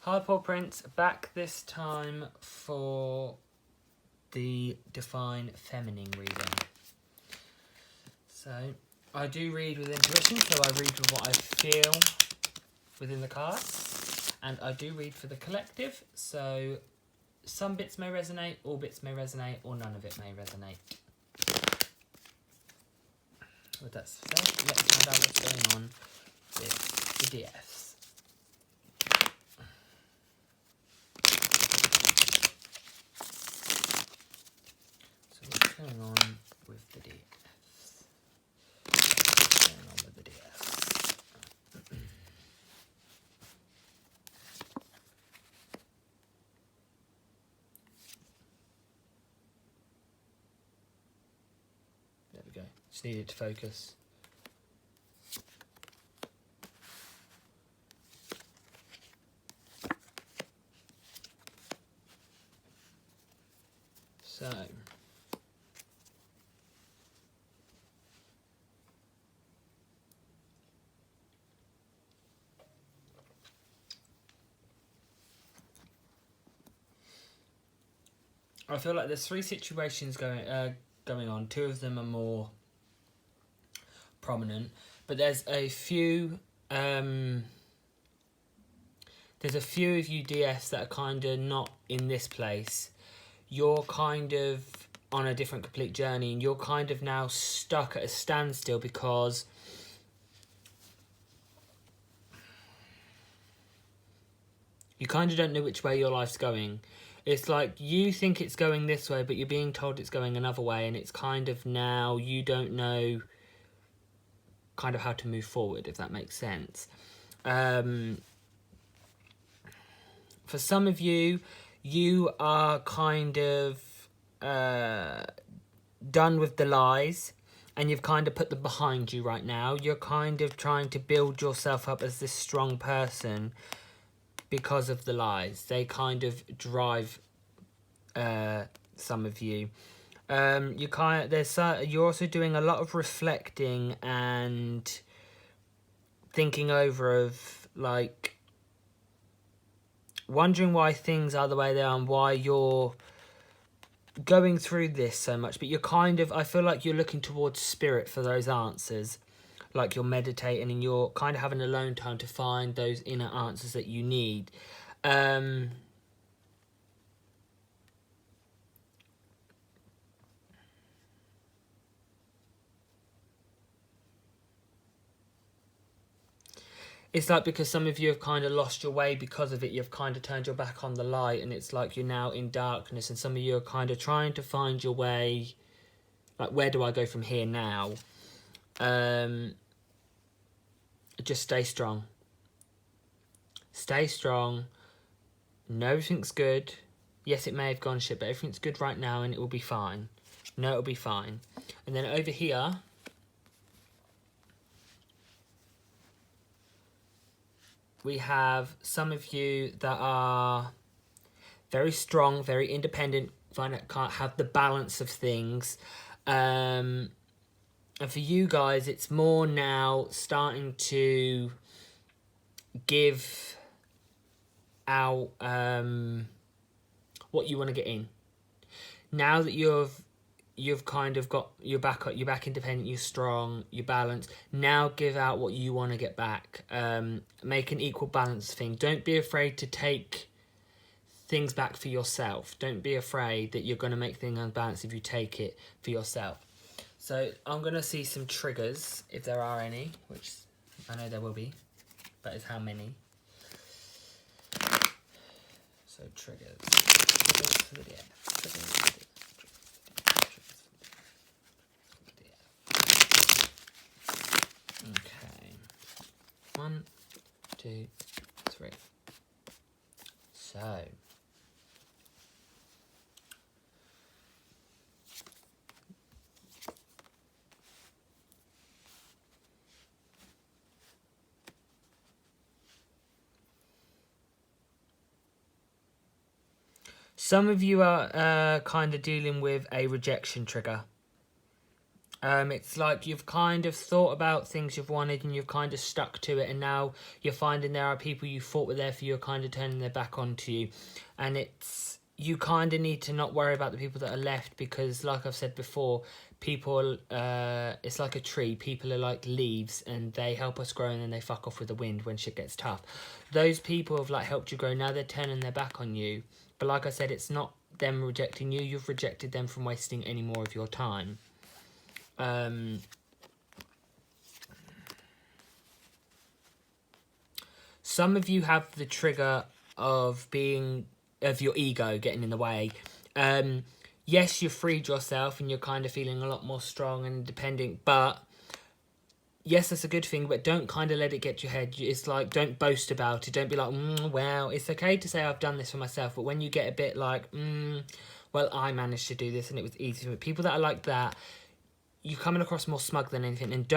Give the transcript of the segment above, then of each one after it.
Hard paw prints back this time for the Define Feminine reading. So I do read with intuition, so I read with what I feel within the cards, and I do read for the collective, so some bits may resonate, all bits may resonate, or none of it may resonate. With that said, let's find out what's going on with the DFs. What's going on with the DFs? What's going on with the DFs? There we go. Just needed to focus. So. I feel like there's three situations going on. Two of them are more prominent, but there's a few of you DFs that are kind of not in this place. You're kind of on a different complete journey, and you're kind of now stuck at a standstill because you kind of don't know which way your life's going. It's like you think it's going this way, but you're being told it's going another way, and it's kind of now you don't know kind of how to move forward, if that makes sense. For some of you, you are kind of done with the lies, and you've kind of put them behind you right now. You're kind of trying to build yourself up as this strong person because of the lies. They kind of drive some of you. You're also doing a lot of reflecting and thinking over of like wondering why things are the way they are and why you're going through this so much. But you're kind of, I feel like you're looking towards spirit for those answers. Like you're meditating and you're kind of having alone time to find those inner answers that you need. It's like because some of you have kind of lost your way because of it, you've kind of turned your back on the light, and it's like you're now in darkness, and some of you are kind of trying to find your way, like where do I go from here now? Just stay strong. Stay strong. Know everything's good. Yes, it may have gone shit, but everything's good right now and it will be fine. No, it'll be fine. And then over here, we have some of you that are very strong, very independent, can't have the balance of things. And for you guys, it's more now starting to give out what you want to get in. Now that you've kind of got you're back independent, you're strong, you're balanced. Now give out what you want to get back. Make an equal balance thing. Don't be afraid to take things back for yourself. Don't be afraid that you're going to make things unbalanced if you take it for yourself. So I'm going to see some triggers, if there are any, which I know there will be, but it's how many. So triggers. Triggers for the DF. Triggers for the DF. Okay. 1, 2, 3. So. Some of you are kind of dealing with a rejection trigger. It's like you've kind of thought about things you've wanted and you've kind of stuck to it, and now you're finding there are people you thought were there for you are kind of turning their back onto you. And you kind of need to not worry about the people that are left, because like I've said before, people, it's like a tree. People are like leaves, and they help us grow and then they fuck off with the wind when shit gets tough. Those people have like helped you grow. Now they're turning their back on you. But like I said, it's not them rejecting you. You've rejected them from wasting any more of your time. Some of you have the trigger of your ego getting in the way. Yes, you've freed yourself and you're kind of feeling a lot more strong and independent, but yes, that's a good thing, but don't kind of let it get to your head. It's like, don't boast about it. Don't be like, well, it's okay to say I've done this for myself, but when you get a bit like, well, I managed to do this and it was easy for me. People that are like that, you're coming across more smug than anything, and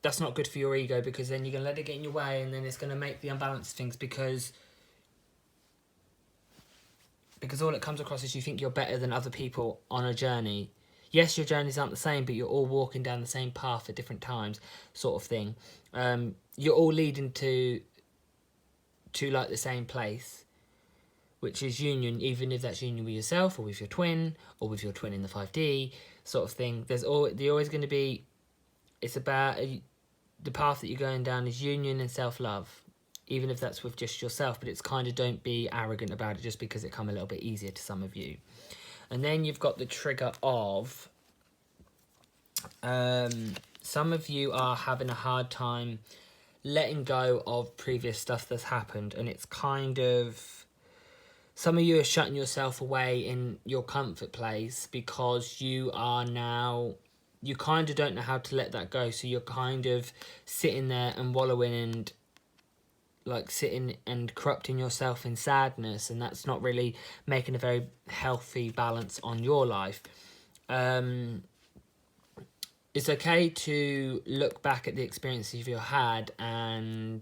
that's not good for your ego, because then you're going to let it get in your way, and then it's going to make the unbalanced things, because all it comes across is you think you're better than other people on a journey. Yes, your journeys aren't the same, but you're all walking down the same path at different times, sort of thing. You're all leading to like the same place, which is union, even if that's union with yourself or with your twin or with your twin in the 5D sort of thing. They're always going to be, it's about the path that you're going down is union and self-love, even if that's with just yourself. But it's kind of, don't be arrogant about it just because it come a little bit easier to some of you. And then you've got the trigger of some of you are having a hard time letting go of previous stuff that's happened, and it's kind of, some of you are shutting yourself away in your comfort place because you kind of don't know how to let that go. So you're kind of sitting there and wallowing and like sitting and corrupting yourself in sadness, and that's not really making a very healthy balance on your life. It's okay to look back at the experiences you've had and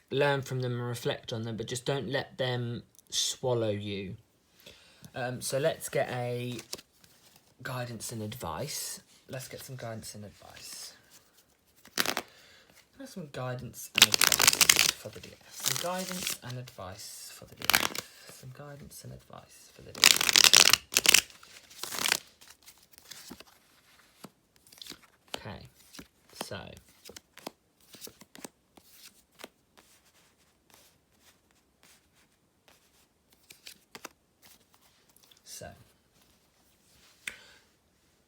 learn from them and reflect on them, but just don't let them swallow you. So let's get a guidance and advice. Let's get some guidance and advice. Some guidance and advice for the DF. Some guidance and advice for the DF. Some guidance and advice for the DF. Okay, so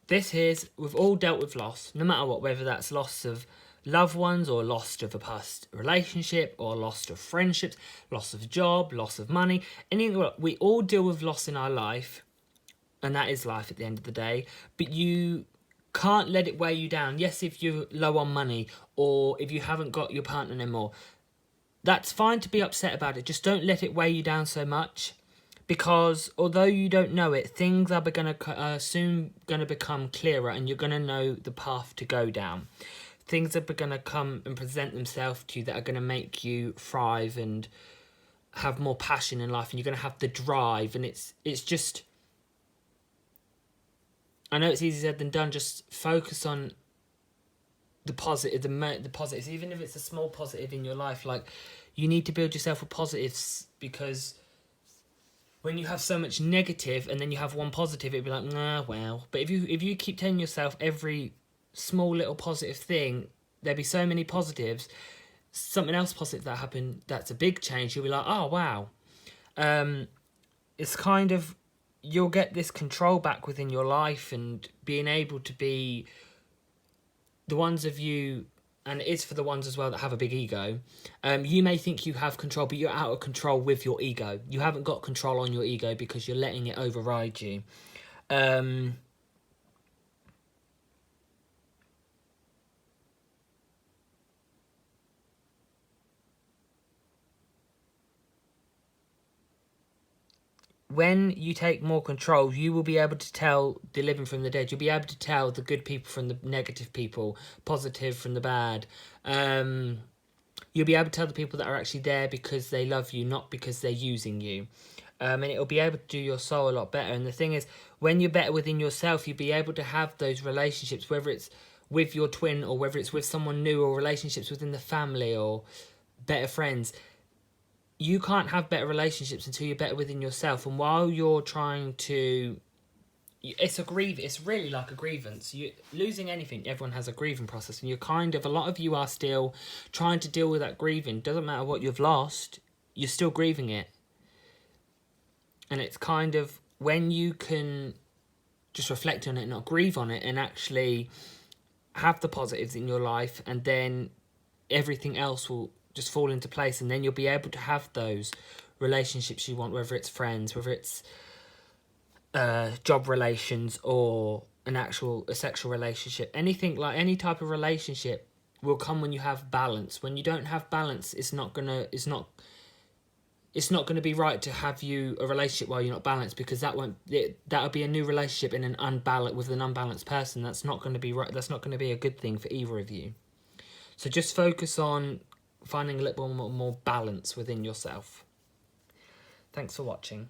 this is, we've all dealt with loss, no matter what, whether that's loss of loved ones or loss of a past relationship or loss of friendships, loss of job, loss of money, anything. We all deal with loss in our life, and that is life at the end of the day. But you can't let it weigh you down. Yes, if you're low on money or if you haven't got your partner anymore, that's fine to be upset about it. Just don't let it weigh you down so much, because although you don't know it, things are soon going to become clearer, and you're going to know the path to go down. Things are going to come and present themselves to you that are going to make you thrive and have more passion in life, and you're going to have the drive. And it's just, I know it's easier said than done. Just focus on the positive, the positives, even if it's a small positive in your life. Like, you need to build yourself with positives, because when you have so much negative and then you have one positive, it'd be like, nah, well. But if you keep telling yourself every small little positive thing, there'll be so many positives. Something else positive that happened, that's a big change, you'll be like, oh wow. It's kind of, you'll get this control back within your life, and being able to be the ones of you, and it is for the ones as well that have a big ego. You may think you have control, but you're out of control with your ego. You haven't got control on your ego because you're letting it override you. When you take more control, you will be able to tell the living from the dead. You'll be able to tell the good people from the negative people, positive from the bad. You'll be able to tell the people that are actually there because they love you, not because they're using you. And it'll be able to do your soul a lot better. And the thing is, when you're better within yourself, you'll be able to have those relationships, whether it's with your twin or whether it's with someone new, or relationships within the family or better friends. You can't have better relationships until you're better within yourself. And while you're trying to, it's really like a grievance. You losing anything, everyone has a grieving process, and a lot of you are still trying to deal with that grieving. Doesn't matter what you've lost, you're still grieving it. And it's kind of when you can just reflect on it, not grieve on it, and actually have the positives in your life, and then everything else will just fall into place, and then you'll be able to have those relationships you want, whether it's friends, whether it's job relations, or a sexual relationship. Anything, like any type of relationship will come when you have balance. When you don't have balance, it's not gonna be right to have a relationship while you're not balanced, because that'll be a new relationship with an unbalanced person. That's not going to be right. That's not going to be a good thing for either of you. So just focus on finding a little more balance within yourself. Thanks for watching.